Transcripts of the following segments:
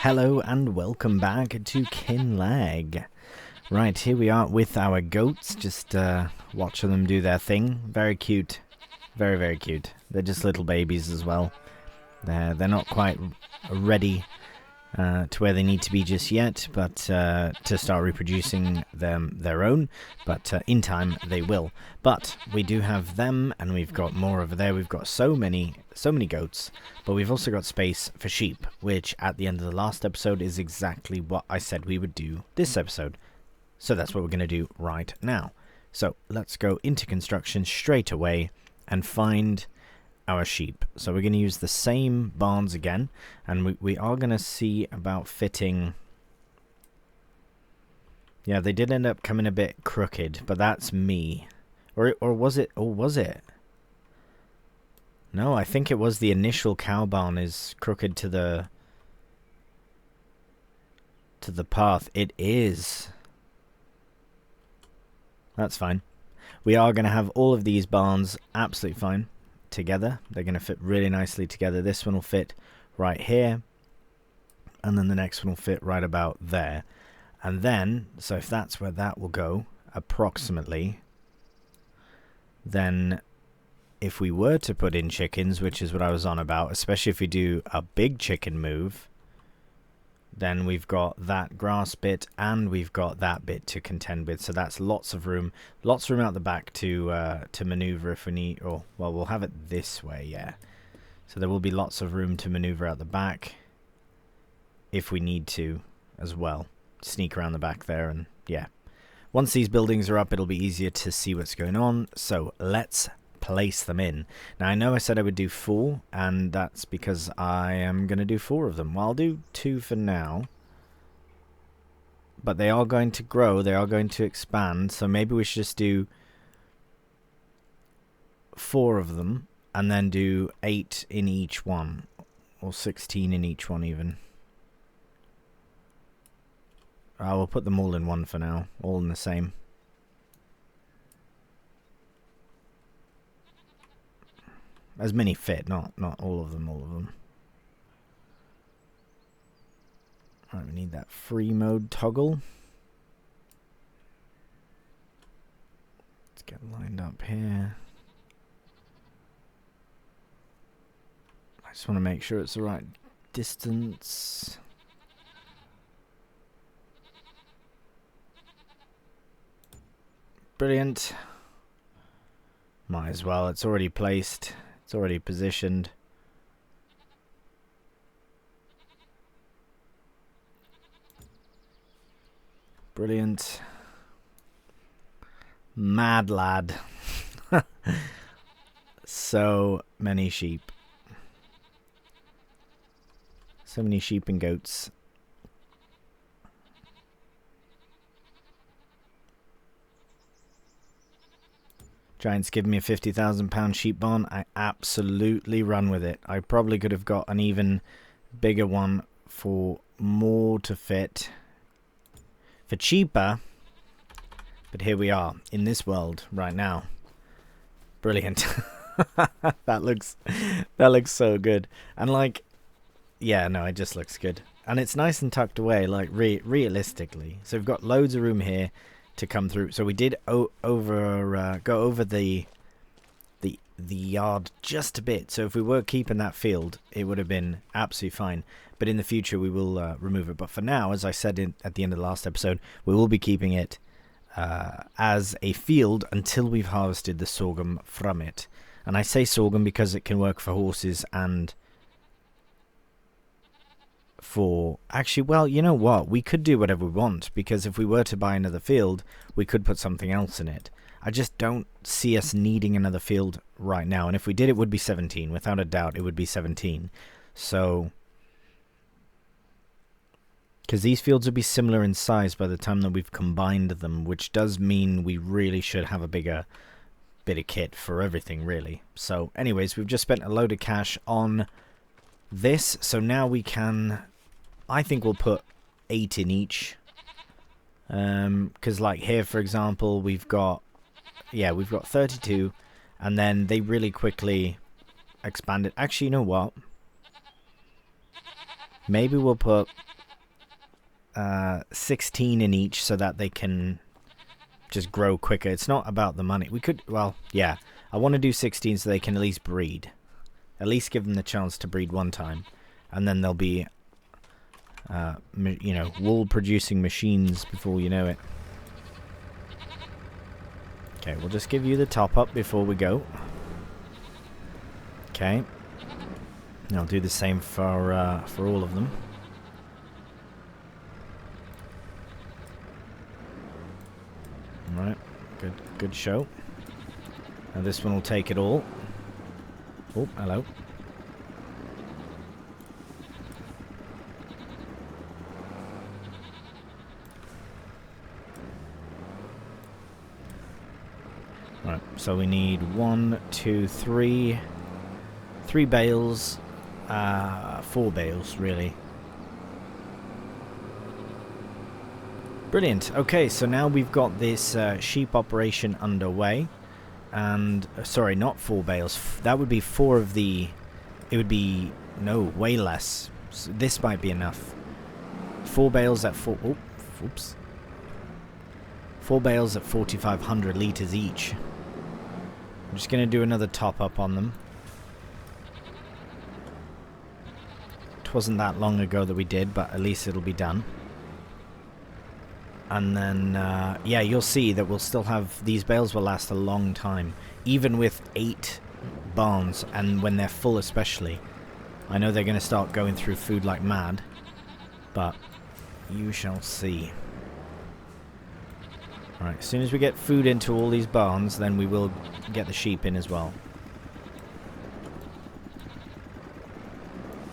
Hello and welcome back to Kinlaig. Right, here we are with our goats, just watching them do their thing. Very cute. Very, very cute. They're just little babies as well. They're not quite ready to where they need to be just yet, but to start reproducing their own. But in time they will. But we do have them, and we've got more over there. We've got so many goats, but we've also got space for sheep, which at the end of the last episode is exactly what I said we would do this episode. So that's what we're going to do right now. So let's go into construction straight away and find our sheep. So we're going to use the same barns again, and we are going to see about fitting. Yeah, they did end up coming a bit crooked, but that's me. Or was it? Or was it? No, I think it was the initial cow barn is crooked to the path. It is. That's fine. We are going to have all of these barns absolutely fine together. They're going to fit really nicely together. This one will fit right here, and then the next one will fit right about there. And then, so if that's where that will go, approximately, then if we were to put in chickens, which is what I was on about, especially if we do a big chicken move, then we've got that grass bit and we've got that bit to contend with. So that's lots of room out the back to maneuver if we need. Or well, we'll have it this way, yeah. So there will be lots of room to maneuver out the back if we need to as well. Sneak around the back there, and yeah. Once these buildings are up, it'll be easier to see what's going on. So let's place them in. Now I know I said I would do 4, and that's because I am going to do 4 of them. Well, I'll do 2 for now, but they are going to grow, they are going to expand, so maybe we should just do 4 of them and then do 8 in each one, or 16 in each one even. I will put them all in one for now, all in the same. As many fit, not all of them, Alright, we need that free mode toggle. Let's get lined up here. I just want to make sure it's the right distance. Brilliant. Might as well, it's already placed. It's already positioned. Brilliant. Mad lad. So many sheep. So many sheep and goats. Giants give me a £50,000 sheep barn. I absolutely run with it. I probably could have got an even bigger one for more to fit. For cheaper. But here we are in this world right now. Brilliant. that looks so good. And like, yeah, no, it just looks good. And it's nice and tucked away, like realistically. So we've got loads of room here to come through. So we did go over the yard just a bit. So if we were keeping that field, it would have been absolutely fine. But in the future, we will remove it. But for now, as I said at the end of the last episode, we will be keeping it as a field until we've harvested the sorghum from it. And I say sorghum because it can work for horses and for actually, well, you know what, we could do whatever we want, because if we were to buy another field, we could put something else in it. I just don't see us needing another field right now, and if we did, it would be 17. Without a doubt, it would be 17. So because these fields would be similar in size by the time that we've combined them, which does mean we really should have a bigger bit of kit for everything, really. So anyways, we've just spent a load of cash on this, so now we can, I think we'll put 8 in each, because like here, for example, we've got 32, and then they really quickly expanded. Actually, you know what, maybe we'll put 16 in each so that they can just grow quicker. It's not about the money. We could, well, yeah. I want to do 16 so they can at least breed. At least give them the chance to breed one time. And then they'll be, you know, wool-producing machines before you know it. Okay, we'll just give you the top-up before we go. Okay. And I'll do the same for all of them. Alright, good show. Now this one will take it all. Oh, hello. Right, so we need 1, 2, 3 bales, 4 bales really. Brilliant. Okay, so now we've got this sheep operation underway, and sorry, not 4 bales. That would be 4 of the. It would be no, way less. So this might be enough. 4 bales at 4. Oh, oops. 4 bales at 4,500 liters each. I'm just gonna do another top up on them. It wasn't that long ago that we did, but at least it'll be done. And then, yeah, you'll see that we'll still have... These bales will last a long time. Even with 8 barns, and when they're full especially. I know they're going to start going through food like mad. But you shall see. Alright, as soon as we get food into all these barns, then we will get the sheep in as well.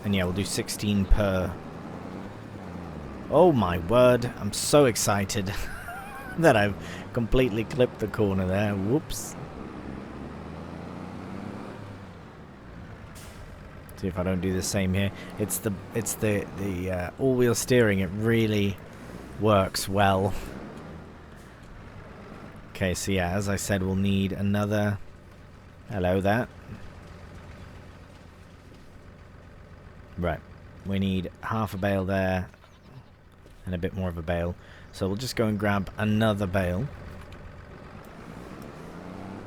And yeah, we'll do 16 per... Oh my word, I'm so excited that I've completely clipped the corner there. Whoops. See if I don't do the same here. It's the all-wheel steering. It really works well. Okay, so yeah, as I said, we'll need another... Hello there. Right, we need half a bale there. And a bit more of a bale. So we'll just go and grab another bale.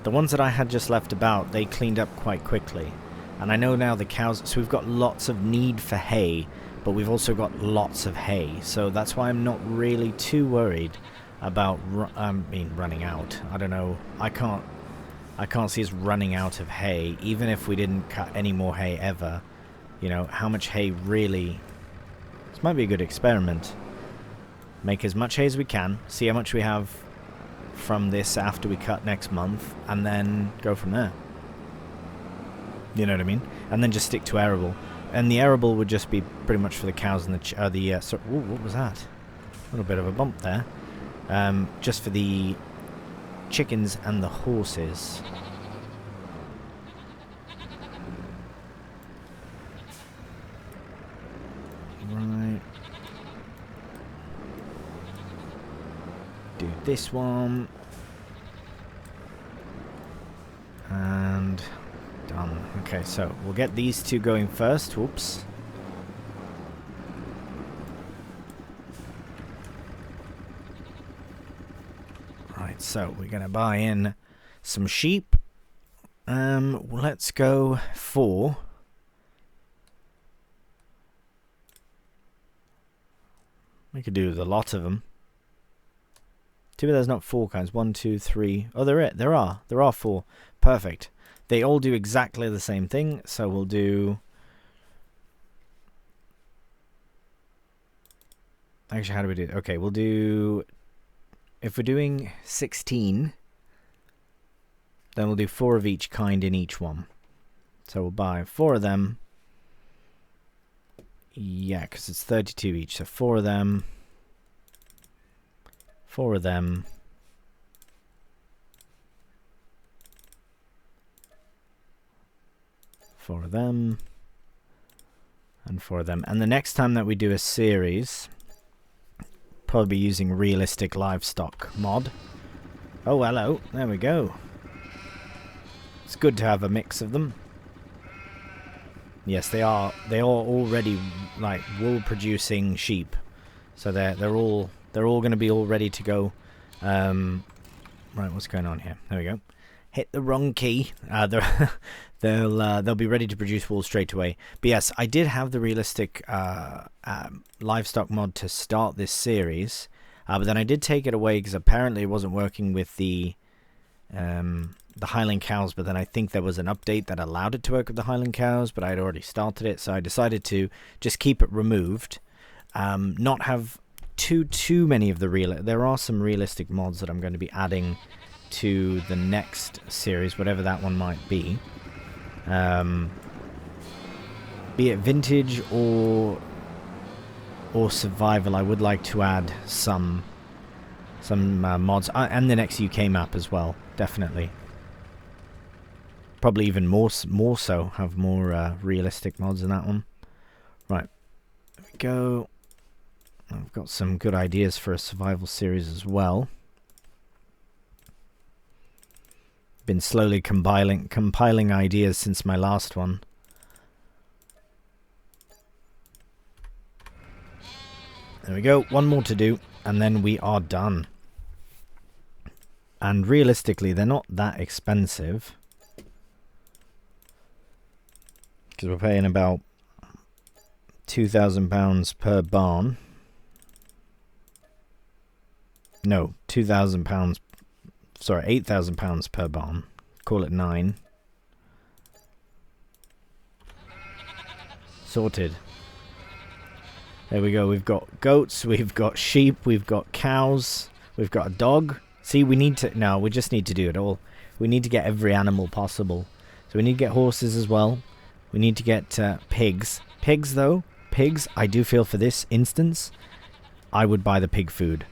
The ones that I had just left about, they cleaned up quite quickly. And I know now the cows... So we've got lots of need for hay, but we've also got lots of hay. So that's why I'm not really too worried about... running out. I don't know. I can't see us running out of hay, even if we didn't cut any more hay ever. You know, how much hay really... This might be a good experiment. Make as much hay as we can, see how much we have from this after we cut next month, and then go from there. You know what I mean? And then just stick to arable. And the arable would just be pretty much for the cows and the... ooh, what was that? A little bit of a bump there. Just for the chickens and the horses. Right. Do this one. And done. Okay, so we'll get these two going first. Whoops. Right, so we're gonna buy in some sheep. Let's go for... We could do the lot of them. Too bad there's not 4 kinds. 1, 2, 3. Oh, there are 4. Perfect. They all do exactly the same thing, so we'll do... Actually, how do we do it? Okay, we'll do... If we're doing 16, then we'll do 4 of each kind in each one. So we'll buy 4 of them. Yeah, because it's 32 each, so 4 of them. 4 of them. 4 of them. And 4 of them. And the next time that we do a series, probably using realistic livestock mod. Oh, hello. There we go. It's good to have a mix of them. Yes, they are already like wool producing sheep. So they're all going to be all ready to go. Right, what's going on here? There we go. Hit the wrong key. They'll be ready to produce wool straight away. But yes, I did have the realistic livestock mod to start this series, but then I did take it away because apparently it wasn't working with the Highland cows. But then I think there was an update that allowed it to work with the Highland cows, but I'd already started it, so I decided to just keep it removed, not have too many of the there are some realistic mods that I'm going to be adding to the next series, whatever that one might be, be it vintage or survival. I would like to add some mods, and the next UK map as well, definitely. Probably even more so, have more realistic mods in that one. Right, there we go. I've got some good ideas for a survival series as well. Been slowly compiling ideas since my last one. There we go, one more to do, and then we are done. And realistically, they're not that expensive, because we're paying about £2,000 per barn. No, £2,000. Sorry, £8,000 per barn. Call it 9. Sorted. There we go. We've got goats, we've got sheep, we've got cows, we've got a dog. See, we need to... No, we just need to do it all. We need to get every animal possible. So we need to get horses as well. We need to get pigs. Pigs, though. Pigs, I do feel for this instance, I would buy the pig food.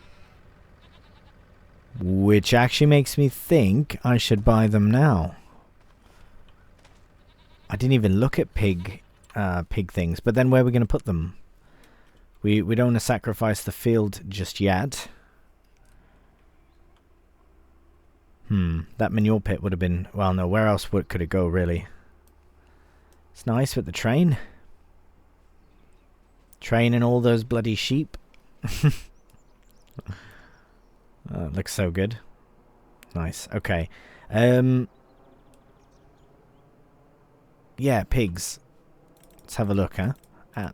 Which actually makes me think I should buy them now. I didn't even look at pig things, but then where are we going to put them? We don't want to sacrifice the field just yet. That manure pit would have been... Well, no, where else could it go, really? It's nice with the train. Train and all those bloody sheep. Looks so good. Nice. Okay. Yeah, pigs. Let's have a look, at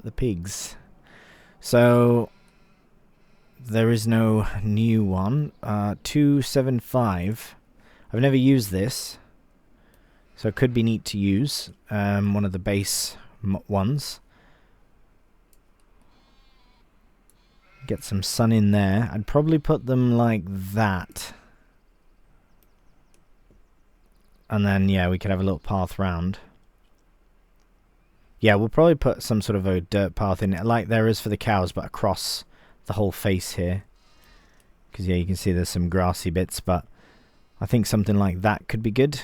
the pigs. So there is no new one. 275. I've never used this, so it could be neat to use. One of the base ones. Get some sun in there. I'd probably put them like that. And then, yeah, we could have a little path round. Yeah, we'll probably put some sort of a dirt path in it, like there is for the cows, but across the whole face here. Because, yeah, you can see there's some grassy bits, but I think something like that could be good.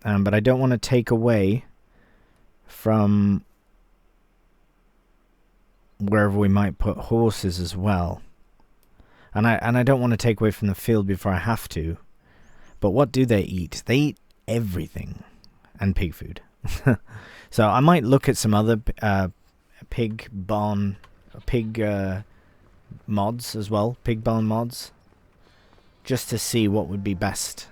But I don't want to take away from wherever we might put horses as well. And I don't want to take away from the field before I have to. But what do they eat? They eat everything. And pig food. So I might look at some other pig mods as well. Pig barn mods. Just to see what would be best.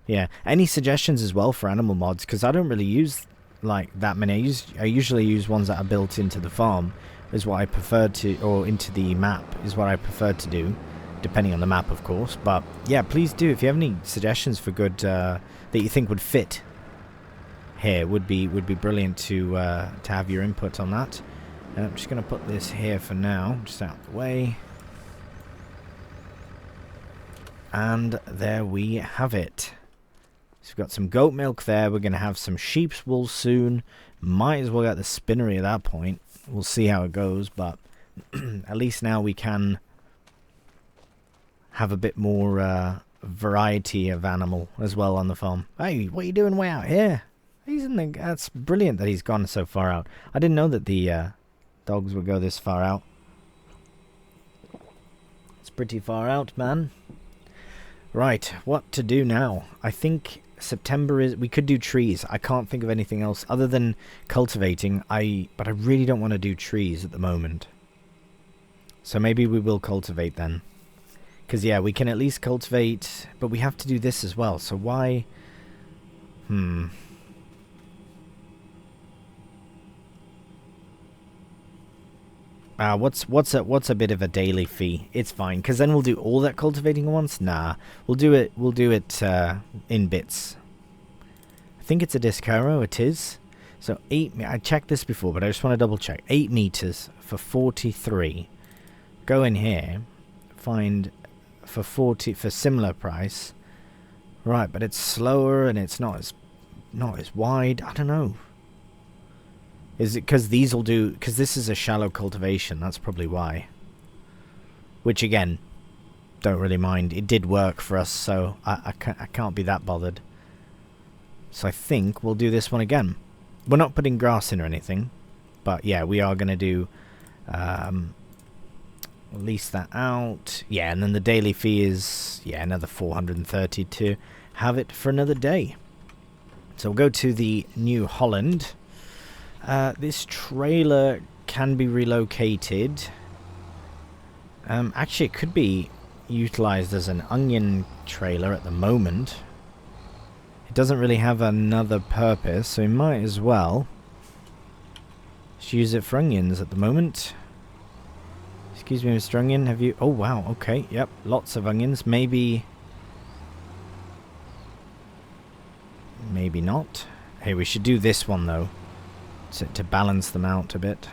Yeah. Any suggestions as well for animal mods? Because I don't really use like that many. I usually use ones that are built into the farm, is what I prefer to, or into the map is what I prefer to do, depending on the map, of course. But yeah, please do, if you have any suggestions for good that you think would fit here, would be brilliant to have your input on that. And I'm just going to put this here for now, just out of the way. And there we have it. So we've got some goat milk there. We're going to have some sheep's wool soon. Might as well get the spinnery at that point. We'll see how it goes, but at least now we can have a bit more variety of animal as well on the farm. Hey, what are you doing way out here? He's in the... That's brilliant that he's gone so far out. I didn't know that the dogs would go this far out. It's pretty far out, man. Right, what to do now? I think September is... We could do trees. I can't think of anything else other than cultivating. But I really don't want to do trees at the moment. So maybe we will cultivate then. Because, yeah, we can at least cultivate, but we have to do this as well. So why... What's a bit of a daily fee? It's fine, because then we'll do all that cultivating at once. Nah, we'll do it in bits. I think it's a Discaro. It is. So I checked this before, but I just want to double check. 8 meters for 43. Go in here, find for 40 for similar price. Right, but it's slower and it's not as wide. I don't know. Is it because these will do... Because this is a shallow cultivation. That's probably why. Which, again, don't really mind. It did work for us, so I can't be that bothered. So I think we'll do this one again. We're not putting grass in or anything. But, yeah, we are going to do... lease that out. Yeah, and then the daily fee is... Yeah, another 430 to have it for another day. So we'll go to the New Holland... this trailer can be relocated. Actually, it could be utilized as an onion trailer at the moment. It doesn't really have another purpose, so we might as well just use it for onions at the moment. Excuse me, Mr. Onion, have you... Oh, wow, okay, yep, lots of onions. Maybe not. Hey, we should do this one, though. To balance them out a bit.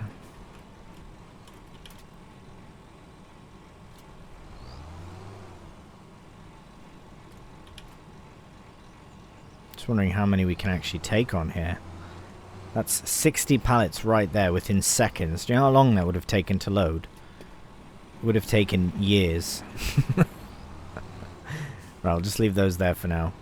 Just wondering how many we can actually take on here. That's 60 pallets right there within seconds. Do you know how long that would have taken to load? It would have taken years. Right, I'll just leave those there for now.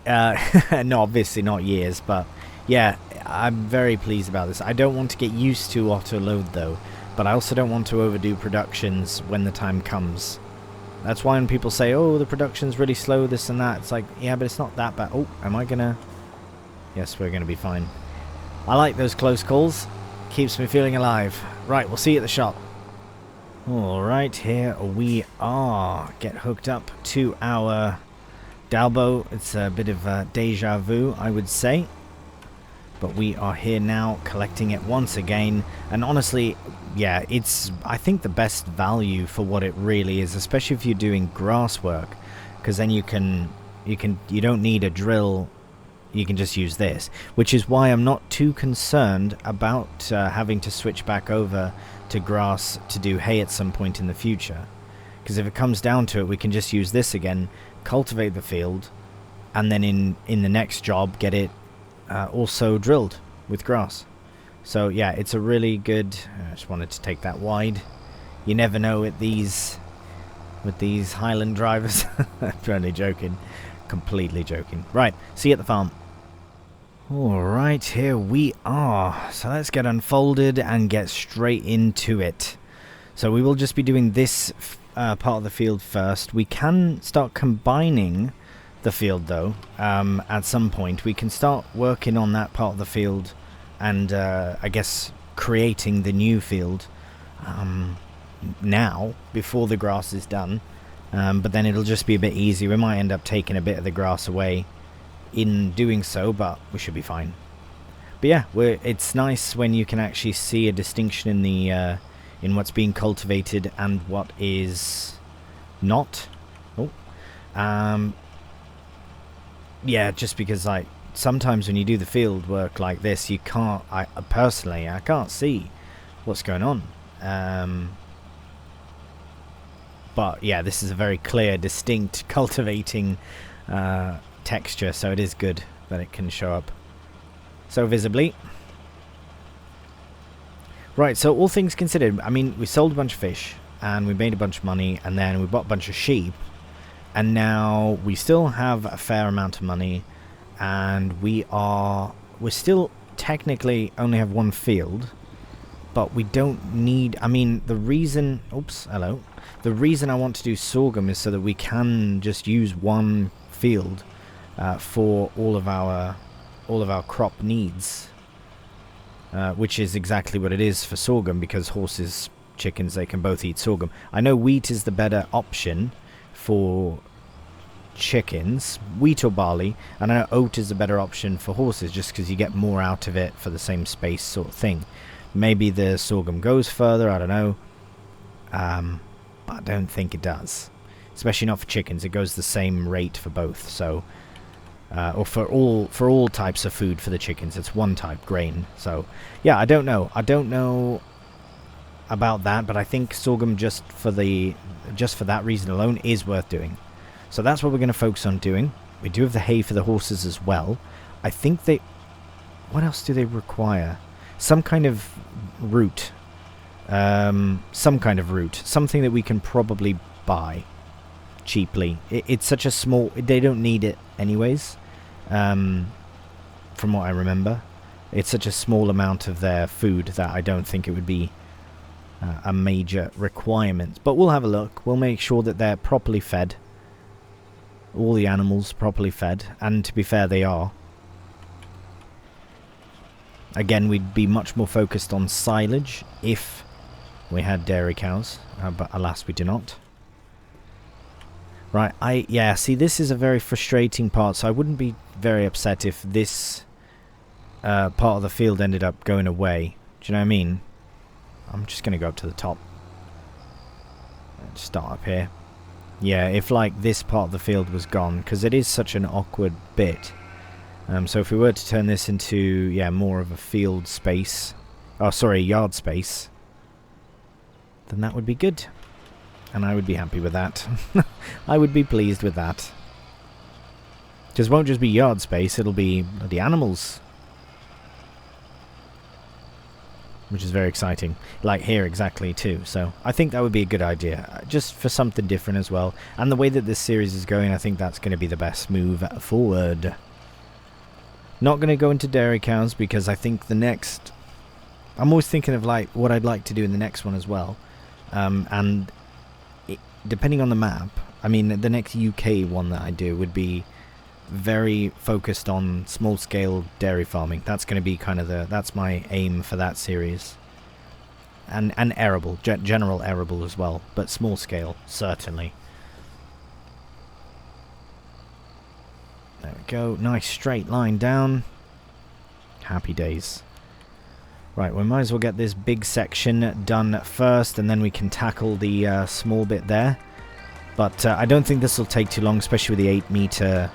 No, obviously not years, but yeah, I'm very pleased about this. I don't want to get used to auto-load though, but I also don't want to overdo productions when the time comes. That's why when people say, oh, the production's really slow, this and that, it's like, yeah, but it's not that bad. Oh, am I gonna... Yes, we're gonna be fine. I like those close calls. Keeps me feeling alive. Right, we'll see you at the shop. Alright, here we are. Get hooked up to our Dalbo. It's a bit of a deja vu, I would say. But we are here now, collecting it once again. And honestly, yeah, it's, I think, the best value for what it really is, especially if you're doing grass work. Because then you don't need a drill, you can just use this. Which is why I'm not too concerned about having to switch back over to grass to do hay at some point in the future. Because if it comes down to it, we can just use this again, cultivate the field, and then in the next job get it also drilled with grass. So yeah, it's a really good... I just wanted to take that wide. You never know with these Highland drivers. I'm only joking. Completely joking. Right, see you at the farm. Alright, here we are. So let's get unfolded and get straight into it. So we will just be doing this part of the field first. We can start combining the field though. At some point we can start working on that part of the field and I guess creating the new field now before the grass is done, but then it'll just be a bit easier. We might end up taking a bit of the grass away in doing so, but we should be fine. But yeah, it's nice when you can actually see a distinction in the in what's being cultivated and what is not. Yeah, just because like sometimes when you do the field work like this, you can't. Personally, I can't see what's going on. But yeah, this is a very clear, distinct cultivating texture, so it is good that it can show up so visibly. Right, so all things considered, I mean, we sold a bunch of fish and we made a bunch of money, and then we bought a bunch of sheep. And now we still have a fair amount of money, and we still technically only have one field, but we don't need... I mean, the reason... Oops, hello. The reason I want to do sorghum is so that we can just use one field for all of our crop needs, which is exactly what it is for sorghum, because horses chickens, they can both eat sorghum. I know wheat is the better option for chickens, wheat or barley, and I know oat is a better option for horses just because you get more out of it for the same space sort of thing. Maybe the sorghum goes further, I don't know, but I don't think it does, especially not for chickens. It goes the same rate for both, so or for all types of food for the chickens. It's one type, grain. So yeah, I don't know about that, but I think sorghum just for that reason alone is worth doing. So that's what we're going to focus on doing. We do have the hay for the horses as well. I think what else do they require? Some kind of root. Something that we can probably buy cheaply. It's such a small... They don't need it anyways, from what I remember. It's such a small amount of their food that I don't think it would be a major requirement. But we'll have a look. We'll make sure that they're properly fed. All the animals properly fed. And to be fair, they are. Again, we'd be much more focused on silage if we had dairy cows. But alas, we do not. Right, yeah, see, this is a very frustrating part, so I wouldn't be very upset if this part of the field ended up going away. Do you know what I mean? I'm just going to go up to the top. Let's start up here. Yeah, if, like, this part of the field was gone, because it is such an awkward bit. So if we were to turn this into, yeah, more of a field space, oh, sorry, yard space, then that would be good. And I would be happy with that. I would be pleased with that. Just won't just be yard space, it'll be the animals. Which is very exciting. Like here exactly too. So I think that would be a good idea. Just for something different as well. And the way that this series is going, I think that's going to be the best move forward. Not going to go into dairy cows because I think the next... I'm always thinking of like what I'd like to do in the next one as well. And depending on the map, I mean the next UK one that I do would be very focused on small scale dairy farming. That's going to be kind of that's my aim for that series. And arable, general arable as well, but small scale certainly. There we go, nice straight line down. Happy days. Right, we might as well get this big section done first, and then we can tackle the small bit there. But I don't think this will take too long, especially with the 8 meter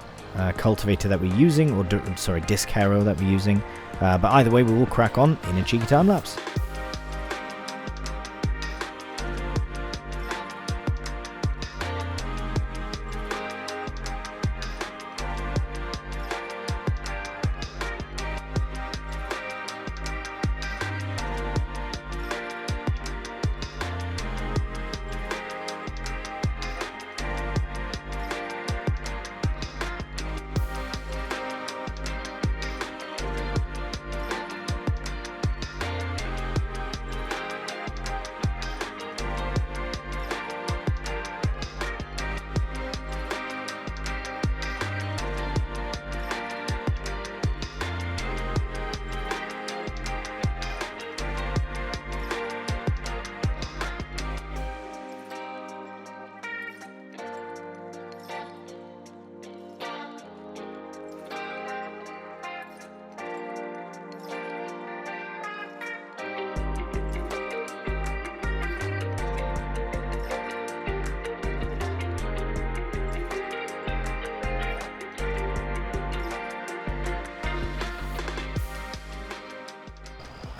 cultivator that we're using, or sorry, disc harrow that we're using. But either way, we will crack on in a cheeky time lapse.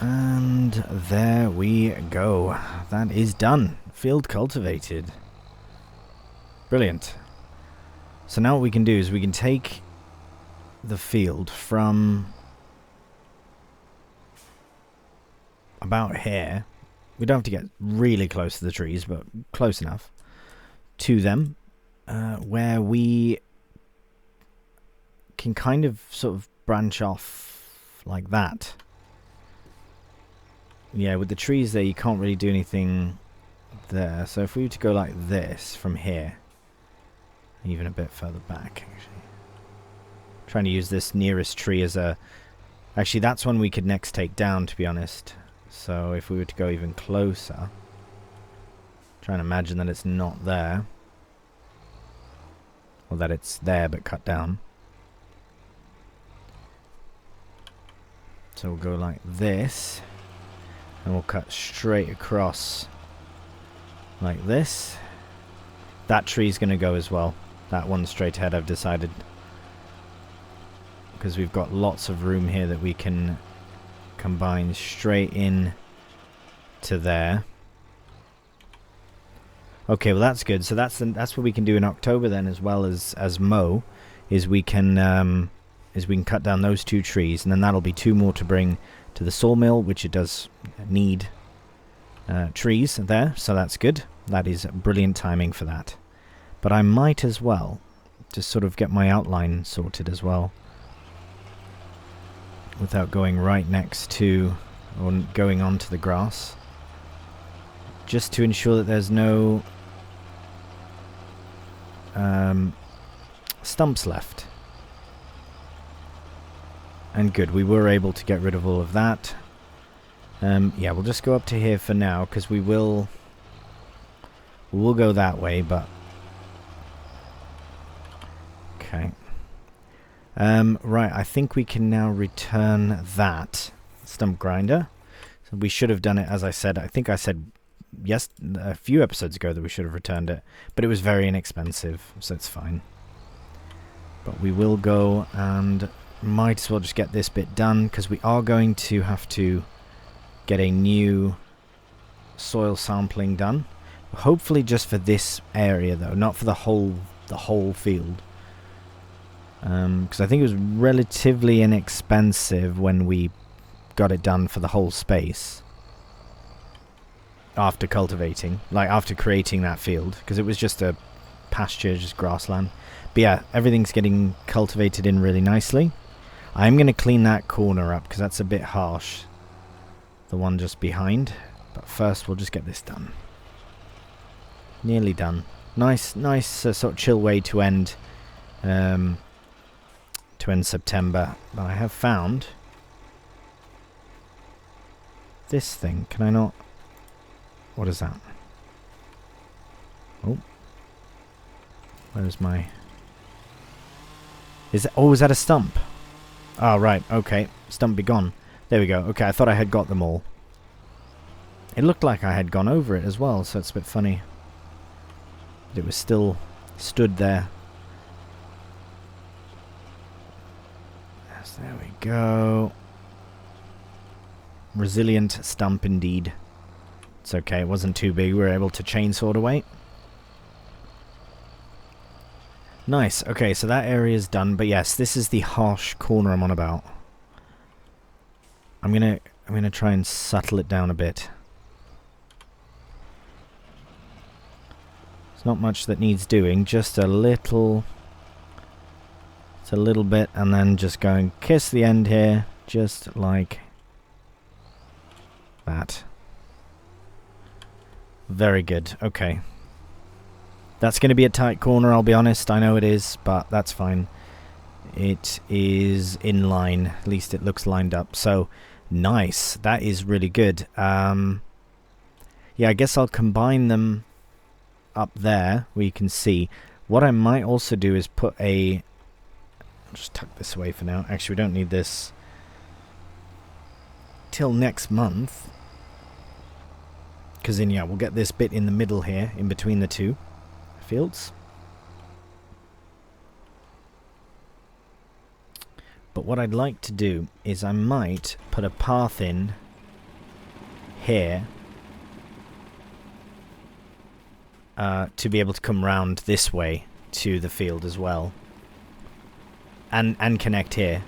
And there we go. That is done. Field cultivated. Brilliant. So now what we can do is we can take the field from about here. We don't have to get really close to the trees, but close enough to them, where we can kind of sort of branch off like that. Yeah, with the trees there, you can't really do anything there. So if we were to go like this from here, even a bit further back, actually. Trying to use this nearest tree as a... Actually, that's one we could next take down, to be honest. So if we were to go even closer... Trying to imagine that it's not there. Or that it's there but cut down. So we'll go like this. And we'll cut straight across like this. That tree's going to go as well. That one straight ahead, I've decided. Because we've got lots of room here that we can combine straight in to there. Okay, well that's good. So that's what we can do in October then, as well as mow, is we can cut down those 2 trees, and then that'll be 2 more to bring to the sawmill, which it does need trees there. So that's good. That is brilliant timing for that. But I might as well just sort of get my outline sorted as well, without going right next to or going onto the grass, just to ensure that there's no stumps left. And good, we were able to get rid of all of that. Yeah, we'll just go up to here for now, because we'll go that way, but okay. Right, I think we can now return that stump grinder. So we should have done it, as I said. I think I said a few episodes ago that we should have returned it, but it was very inexpensive, so it's fine. But we will go and might as well just get this bit done, because we are going to have to get a new soil sampling done. Hopefully just for this area though, not for the whole field. Because I think it was relatively inexpensive when we got it done for the whole space. After cultivating, like after creating that field, because it was just a pasture, just grassland. But yeah, everything's getting cultivated in really nicely. I'm going to clean that corner up because that's a bit harsh, the one just behind. But first we'll just get this done. Nearly done. Nice sort of chill way to end September. But I have found this thing. Can I not? What is that? Oh, where's my? Is that a stump? Oh, right, okay. Stump be gone. There we go. Okay, I thought I had got them all. It looked like I had gone over it as well, so it's a bit funny. But it was still stood there. Yes, there we go. Resilient stump indeed. It's okay, it wasn't too big. We were able to chainsaw it away. Nice. Okay, so that area is done. But yes, this is the harsh corner I'm on about. I'm gonna try and settle it down a bit. It's not much that needs doing, just a little. It's a little bit, and then just go and kiss the end here, just like that. Very good. Okay. That's going to be a tight corner, I'll be honest. I know it is, but that's fine. It is in line. At least it looks lined up. So, nice. That is really good. Yeah, I guess I'll combine them up there where you can see. What I might also do is put a... I'll just tuck this away for now. Actually, we don't need this till next month. Because then, yeah, we'll get this bit in the middle here, in between the two fields. But what I'd like to do is I might put a path in here to be able to come round this way to the field as well, and connect here,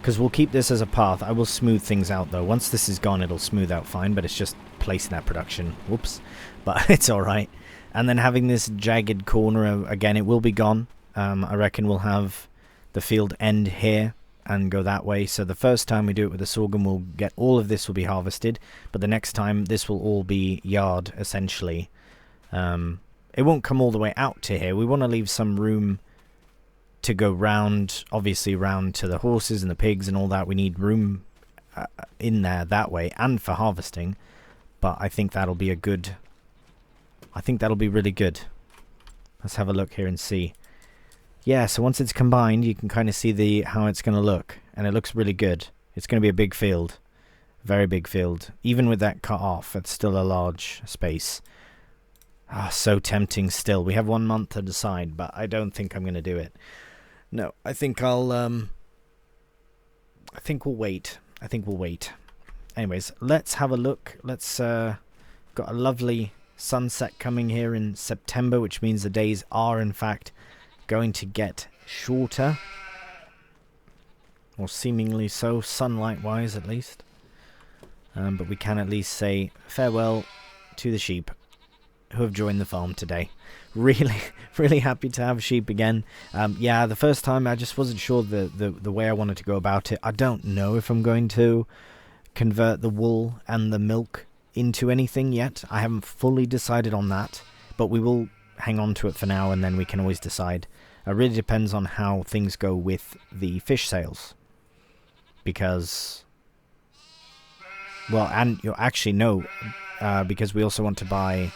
because we'll keep this as a path. I will smooth things out though. Once this is gone, it'll smooth out fine, but it's just placing that production. Whoops. But it's alright. And then having this jagged corner, again, it will be gone. I reckon we'll have the field end here and go that way. So the first time we do it with the sorghum, we'll get all of this will be harvested. But the next time, this will all be yard, essentially. It won't come all the way out to here. We want to leave some room to go round, obviously round to the horses and the pigs and all that. We need room in there that way and for harvesting. But I think that'll be a good I think that'll be really good. Let's have a look here and see. Yeah, so once it's combined, you can kind of see how it's going to look. And it looks really good. It's going to be a big field. Very big field. Even with that cut off, it's still a large space. Ah, so tempting still. We have 1 month to decide, but I don't think I'm going to do it. No, I think I think we'll wait. Anyways, let's have a look. Let's got a lovely sunset coming here in September, which means the days are in fact going to get shorter, or seemingly so, sunlight wise at least. But we can at least say farewell to the sheep who have joined the farm today. Really happy to have sheep again. Yeah, the first time I just wasn't sure the way I wanted to go about it. I don't know if I'm going to convert the wool and the milk into anything yet. I haven't fully decided on that, but we will hang on to it for now, and then we can always decide. It really depends on how things go with the fish sales, because, well, and you actually no, because we also want to buy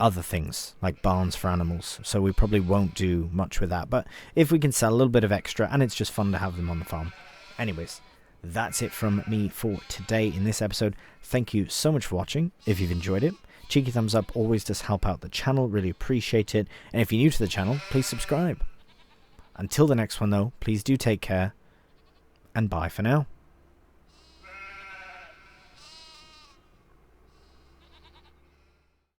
other things like barns for animals, so we probably won't do much with that, but if we can sell a little bit of extra, and it's just fun to have them on the farm. Anyways, that's it from me for today in this episode. Thank you so much for watching. If you've enjoyed it, cheeky thumbs up always does help out the channel, really appreciate it. And if you're new to the channel, please subscribe. Until the next one though, please do take care, and bye for now.